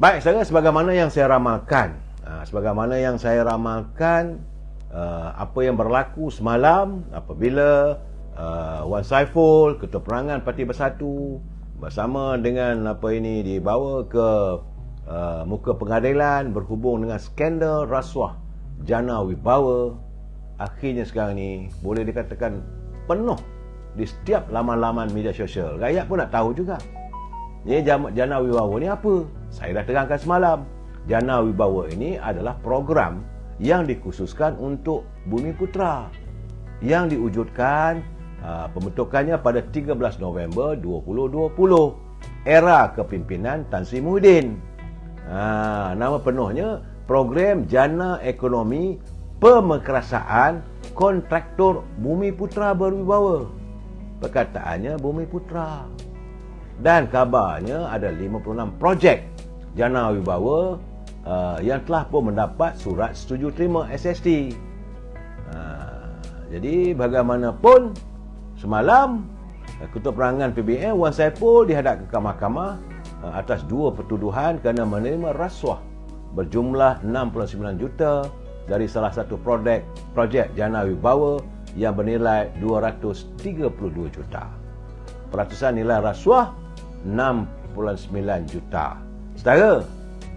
Baik, saudara, sebagaimana yang saya ramalkan, apa yang berlaku semalam apabila Wan Saiful, Ketua Perangan Parti Bersatu, bersama dengan dibawa ke muka pengadilan berhubung dengan skandal rasuah jana wibawa, akhirnya sekarang ni boleh dikatakan penuh di setiap laman-laman media sosial. Rakyat pun nak tahu juga, ni jana wibawa ni apa. Saya dah terangkan semalam, jana wibawa ini adalah program yang dikhususkan untuk Bumiputera yang diwujudkan pembentukannya pada 13 November 2020, era kepimpinan Tan Sri Muhyiddin. Nama penuhnya Program Jana Ekonomi Pemerkasaan Kontraktor Bumiputera Berwibawa. Perkataannya Bumiputera. Dan kabarnya ada 56 projek jana wibawa yang telah pun mendapat surat setuju terima SST. Jadi bagaimanapun, semalam Ketua Perangan PBN Wan Saiful dihadap ke mahkamah atas dua pertuduhan kerana menerima rasuah berjumlah 69 juta dari salah satu projek jana wibawa yang bernilai 232 juta. Peratusan nilai rasuah 69 juta. Saudara,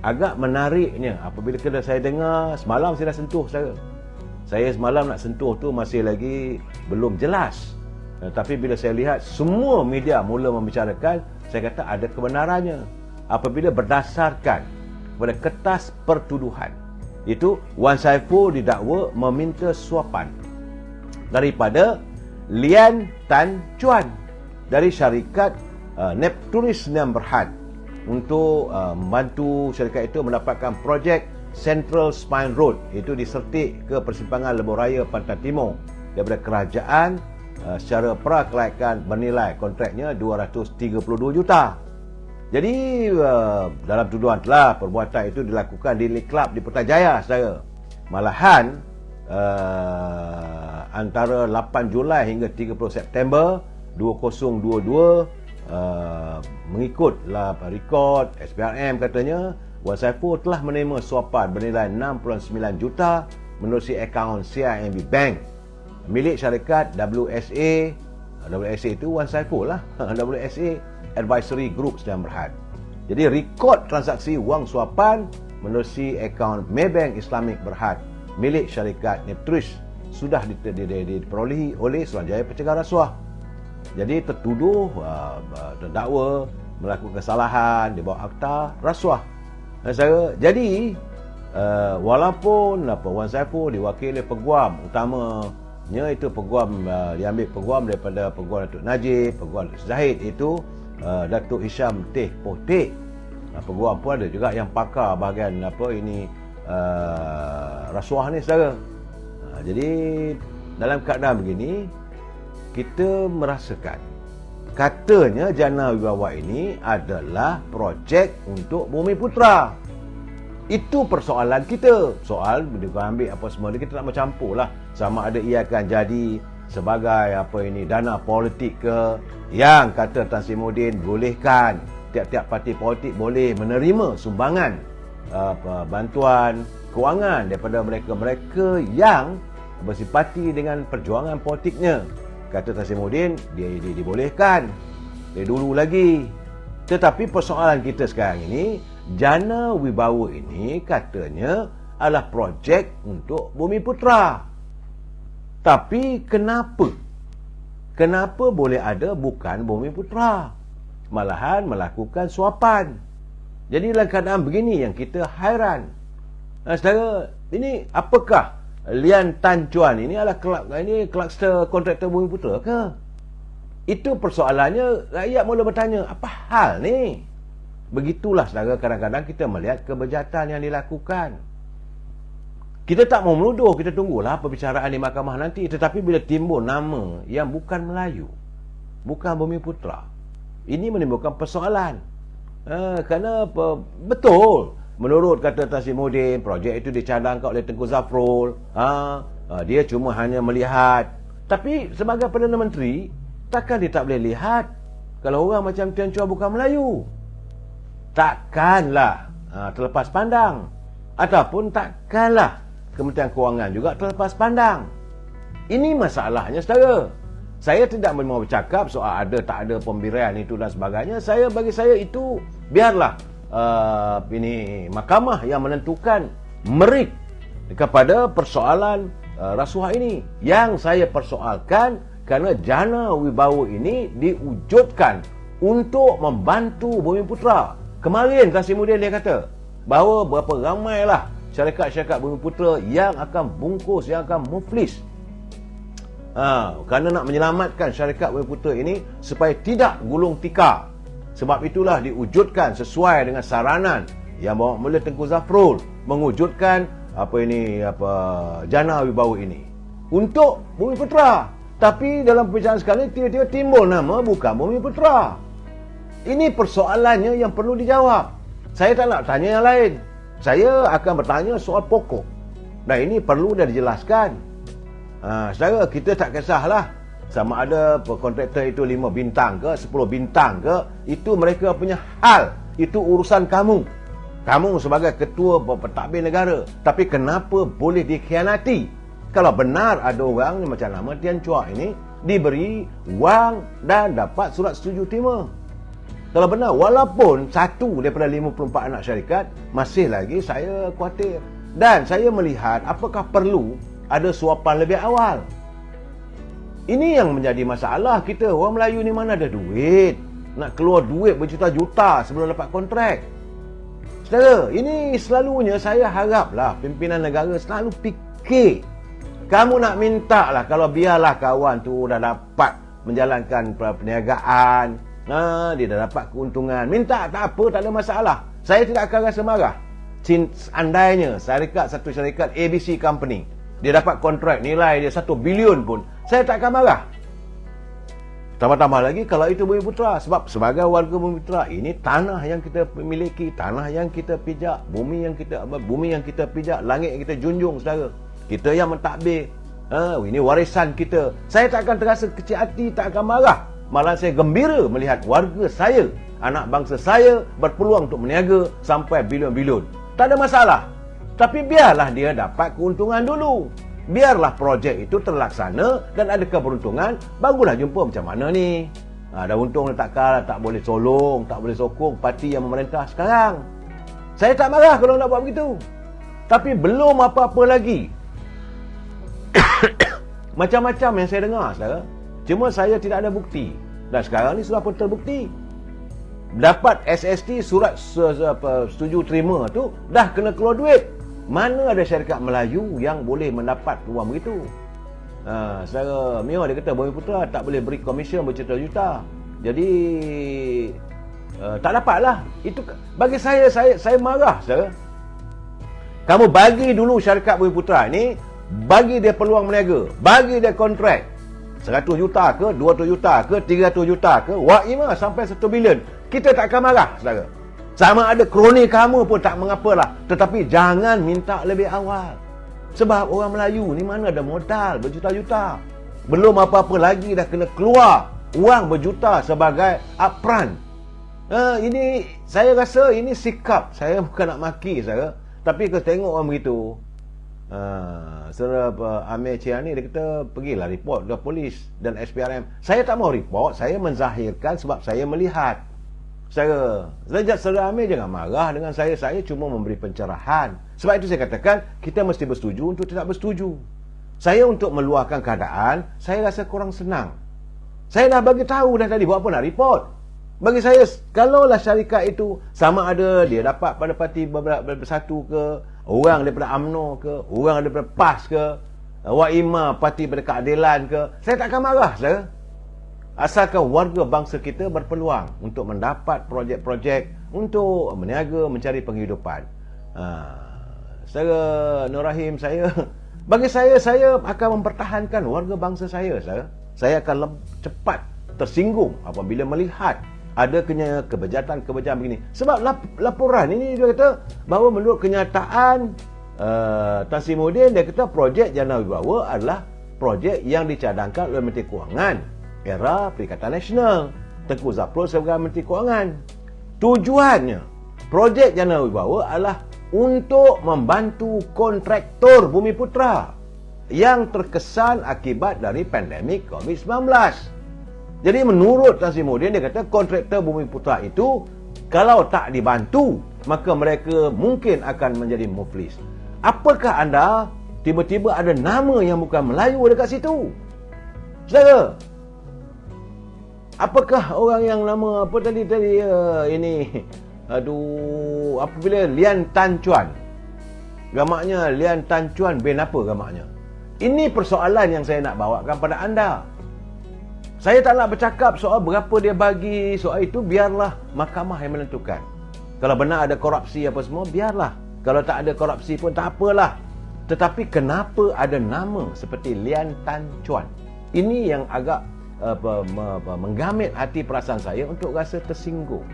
agak menariknya apabila saya dengar, semalam saya dah sentuh, saudara. Saya semalam nak sentuh tu masih lagi belum jelas. Tapi bila saya lihat semua media mula membicarakan, saya kata ada kebenarannya. Apabila berdasarkan kepada kertas pertuduhan, itu Wan Saiful didakwa meminta suapan daripada Lian Tan Chuan dari syarikat Nepturis Sdn Bhd untuk membantu syarikat itu mendapatkan projek Central Spine Road, itu disertik ke persimpangan Lebuh Raya Pantai Timur daripada kerajaan secara prakelayakan bernilai kontraknya 232 juta. Jadi dalam tuduhan telah perbuatan itu dilakukan di League Club di Putrajaya, saudara. Malahan antara 8 Julai hingga 30 September 2022, mengikutlah rekod SPRM katanya, Wan Saiful telah menerima suapan bernilai 69 juta menerusi akaun CIMB Bank milik syarikat WSA. WSA itu Wan Saiful lah. WSA Advisory Group Sdn Bhd. Jadi rekod transaksi wang suapan menerusi akaun Maybank Islamic Berhad milik syarikat Nepturis sudah diperolehi oleh Suruhanjaya Pencegah Rasuah. Jadi tertuduh terdakwa melakukan kesalahan di bawah akta rasuah. Jadi walaupun Wan Saiful diwakili peguam utamanya, itu peguam diambil peguam daripada peguam Datuk Najib, peguam Datuk Zahid itu Datuk Hisham Teh Potek. Peguam pun ada juga yang pakar bahagian rasuah ni, saudara. Jadi dalam keadaan begini, kita merasakan katanya jana wibawa ini adalah projek untuk Bumiputera. Itu persoalan kita. Soal bila ambil apa semua, kita tak mencampur lah sama ada ia akan jadi sebagai dana politik ke, yang kata Tan Sri Muhyiddin bolehkan tiap-tiap parti politik boleh menerima sumbangan bantuan kewangan daripada mereka-mereka yang bersimpati dengan perjuangan politiknya. Kata Tan Sri Muhyiddin, dia dibolehkan dari dulu lagi. Tetapi persoalan kita sekarang ini, jana wibawa ini katanya adalah projek untuk Bumiputera. Tapi kenapa boleh ada bukan Bumiputera, malahan melakukan suapan? Jadi dalam keadaan begini yang kita hairan. Saudara, ini apakah Lian Tan Chuan ini adalah kluster kontraktor Bumiputera ke? Itu persoalannya. Rakyat mula bertanya, apa hal ni? Begitulah, saudara, kadang-kadang kita melihat kebejatan yang dilakukan. Kita tak mau menuduh, kita tunggulah perbicaraan di mahkamah nanti. Tetapi bila timbul nama yang bukan Melayu, bukan Bumiputera, ini menimbulkan persoalan. Kerana betul, menurut kata Tan Sri Muhyiddin, projek itu dicadangkan oleh Tengku Zafrul. Dia cuma hanya melihat. Tapi sebagai Perdana Menteri, takkan dia tak boleh lihat kalau orang macam Tan Chua bukan Melayu? Takkanlah terlepas pandang. Ataupun takkanlah Kementerian Kewangan juga terlepas pandang. Ini masalahnya, saudara. Saya tidak mahu bercakap soal ada tak ada pemberian itu dan sebagainya. Bagi saya itu biarlah ini mahkamah yang menentukan merit kepada persoalan rasuah ini. Yang saya persoalkan kerana jana wibawa ini diwujudkan untuk membantu Bumiputera. Kemarin Kasimoddin dia kata bahawa berapa ramailah syarikat-syarikat Bumiputera yang akan bungkus, yang akan muflis. Kerana nak menyelamatkan syarikat Bumiputera ini supaya tidak gulung tikar. Sebab itulah diwujudkan sesuai dengan saranan yang bawa mula Tengku Zafrul mewujudkan jana wibawa ini untuk Bumiputera. Tapi dalam perbincangan sekarang tiba-tiba timbul nama bukan Bumiputera. Ini persoalannya yang perlu dijawab. Saya tak nak tanya yang lain. Saya akan bertanya soal pokok. Dan ini perlu dah dijelaskan. Saudara, kita tak kisahlah sama ada kontraktor itu 5 bintang ke 10 bintang ke, itu mereka punya hal. Itu urusan kamu. Kamu sebagai ketua pentadbir negara. Tapi kenapa boleh dikhianati? Kalau benar ada orang macam nama Tian Chua ini diberi wang dan dapat surat setuju terima. Kalau benar, walaupun satu daripada 54 anak syarikat, masih lagi saya khawatir. Dan saya melihat apakah perlu ada suapan lebih awal. Ini yang menjadi masalah kita. Orang Melayu ni mana ada duit. Nak keluar duit berjuta-juta sebelum dapat kontrak. Saudara, ini selalunya saya haraplah pimpinan negara selalu fikir. Kamu nak minta lah, kalau biarlah kawan tu dah dapat menjalankan perniagaan, dia dah dapat keuntungan, minta tak apa, tak ada masalah. Saya tidak akan rasa marah. Andainya satu syarikat ABC Company, dia dapat kontrak nilai dia 1 bilion pun, saya tak akan marah. Tambah-tambah lagi kalau itu Bumiputera. Sebab sebagai warga Bumiputera, ini tanah yang kita miliki, tanah yang kita pijak, bumi yang kita pijak, langit yang kita junjung, saudara. Kita yang mentadbir. Ini warisan kita. Saya tak akan terasa kecil hati, tak akan marah. Malah saya gembira melihat warga saya, anak bangsa saya berpeluang untuk meniaga sampai bilion-bilion. Tak ada masalah. Tapi biarlah dia dapat keuntungan dulu. Biarlah projek itu terlaksana dan ada keberuntungan, barulah jumpa macam mana ni. Dah untung tak kalah, tak boleh tolong, tak boleh sokong parti yang memerintah sekarang. Saya tak marah kalau nak buat begitu. Tapi belum apa-apa lagi. Macam-macam yang saya dengar, saudara. Cuma saya tidak ada bukti. Dan sekarang ni sudah pun terbukti. Dapat SST, surat setuju terima tu, dah kena keluar duit. Mana ada syarikat Melayu yang boleh mendapat peluang begitu? Secara Mio dia kata Bumiputera tak boleh beri komisen berjuta-juta. Jadi tak dapatlah. Itu bagi saya marah, saudara. Kamu bagi dulu syarikat Bumiputera ni, bagi dia peluang meniaga, bagi dia kontrak 100 juta ke, 200 juta ke, 300 juta ke, wa'imah sampai 1 bilion. Kita tak akan marah, saudara. Sama ada kroni kamu pun tak mengapalah. Tetapi jangan minta lebih awal. Sebab orang Melayu ni mana ada modal berjuta-juta. Belum apa-apa lagi dah kena keluar wang berjuta sebagai upfront. Ini saya rasa ini sikap. Saya bukan nak maki, saya. Tapi kalau tengok orang begitu, Saudara Amir Ciani dia kata pergilah report ke polis dan SPRM. Saya tak mau report, saya menzahirkan sebab saya melihat. Saudara Amir jangan marah dengan saya cuma memberi pencerahan. Sebab itu saya katakan kita mesti bersetuju untuk tidak bersetuju. Saya untuk meluahkan keadaan, saya rasa kurang senang. Saya dah bagi tahu dah tadi, buat apa nak report? Bagi saya, kalaulah syarikat itu sama ada dia dapat pada parti bersatu ke, orang daripada UMNO ke, orang daripada PAS ke, Wa'imah parti pada keadilan ke, saya tak akan marah, saudara. Asalkan warga bangsa kita berpeluang untuk mendapat projek-projek untuk meniaga, mencari penghidupan. Saudara Nur Rahim, bagi saya akan mempertahankan warga bangsa saya. Saya akan cepat tersinggung apabila melihat ada kebejatan-kebejatan begini. Sebab laporan ini dia kata bahawa menurut kenyataan Tan Sri Muhyiddin, dia kata projek Jana Wibawa adalah projek yang dicadangkan oleh Menteri Kewangan era Perikatan Nasional, Tengku Zafrul sebagai Menteri Kewangan. Tujuannya projek Jana Wibawa adalah untuk membantu kontraktor Bumiputera yang terkesan akibat dari pandemik COVID-19. Jadi menurut Tan Sri Muhyiddin, dia kata kontraktor Bumiputera itu kalau tak dibantu, maka mereka mungkin akan menjadi muflis. Apakah anda tiba-tiba ada nama yang bukan Melayu dekat situ? Saudara, apakah orang yang nama apa tadi ini? Aduh, apabila Lian Tan Chuan. Gamaknya Lian Tan Chuan bin apa gamaknya? Ini persoalan yang saya nak bawakan pada anda. Saya tak nak bercakap soal berapa dia bagi, soal itu biarlah mahkamah yang menentukan. Kalau benar ada korupsi apa semua, biarlah. Kalau tak ada korupsi pun tak apalah. Tetapi kenapa ada nama seperti Lian Tan Chuan? Ini yang agak menggamit hati perasaan saya untuk rasa tersinggung.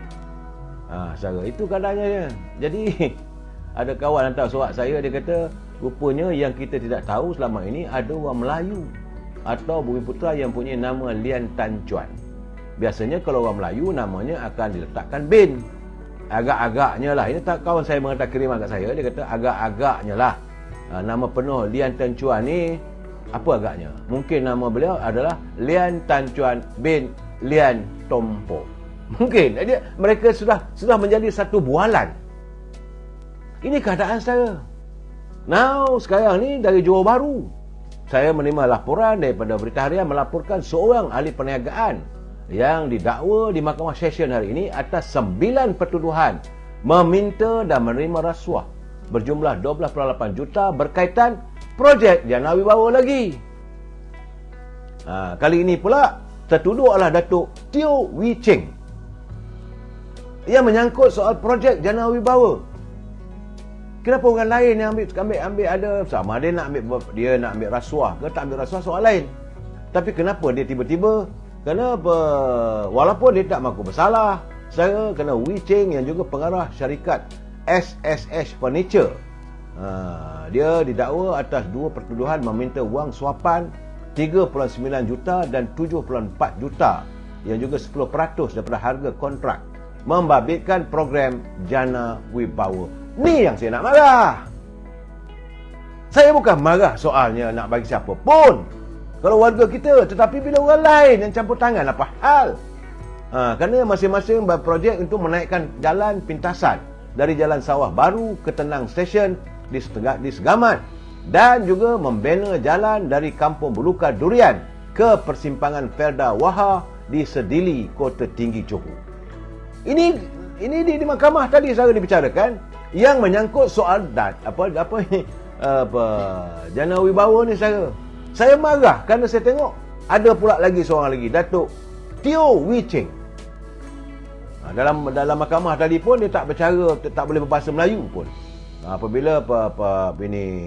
Saudara, itu keadaannya. Jadi ada kawan hantar surat saya, dia kata rupanya yang kita tidak tahu selama ini ada orang Melayu atau Bumiputera yang punya nama Lian Tan Chuan. Biasanya kalau orang Melayu namanya akan diletakkan bin. Agak-agaknya lah, ini tak kawan saya mengatakan kiriman kat saya, dia kata agak-agaknya lah nama penuh Lian Tan Chuan ni apa agaknya? Mungkin nama beliau adalah Lian Tan Chuan bin Lian Tompo. Mungkin mereka sudah menjadi satu bualan. Ini keadaan saya. Now sekarang ni dari Johor Bahru, saya menerima laporan daripada Berita Harian melaporkan seorang ahli perniagaan yang didakwa di Mahkamah Session hari ini atas 9 pertuduhan meminta dan menerima rasuah berjumlah 12.8 juta berkaitan projek Jana Wibawa lagi. Kali ini pula tertuduh adalah Datuk Teo Wee Cheng yang menyangkut soal projek Jana Wibawa. Kenapa orang lain yang ambil ada sama dia nak ambil rasuah ke tak ambil rasuah soal lain. Tapi kenapa dia tiba-tiba walaupun dia tak mengaku bersalah, saya kena Wee Cheng yang juga pengarah syarikat SSH Furniture. Dia didakwa atas 2 pertuduhan meminta wang suapan 3.9 juta dan 7.4 juta yang juga 10% daripada harga kontrak membabitkan program Jana Wibawa. Ni yang saya nak marah. Saya bukan marah soalnya nak bagi siapa pun kalau warga kita, tetapi bila orang lain yang campur tangan, apa hal? Kerana masing-masing berprojek untuk menaikkan jalan pintasan dari Jalan Sawah Baru ke Tenang Station di Segamat dan juga membina jalan dari Kampung Belukar Durian ke persimpangan Felda Waha di Sedili, Kota Tinggi, Johor. Ini di mahkamah tadi saya dibicarakan yang menyangkut soal Jana Wibawa ni saya marah kerana saya tengok ada pula lagi seorang lagi, Datuk Teo Wee Cheng. Dalam mahkamah tadi pun dia tak bercara, tak boleh berbahasa Melayu pun. Apabila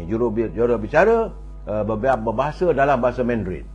juru bicara berbahasa dalam bahasa Mandarin.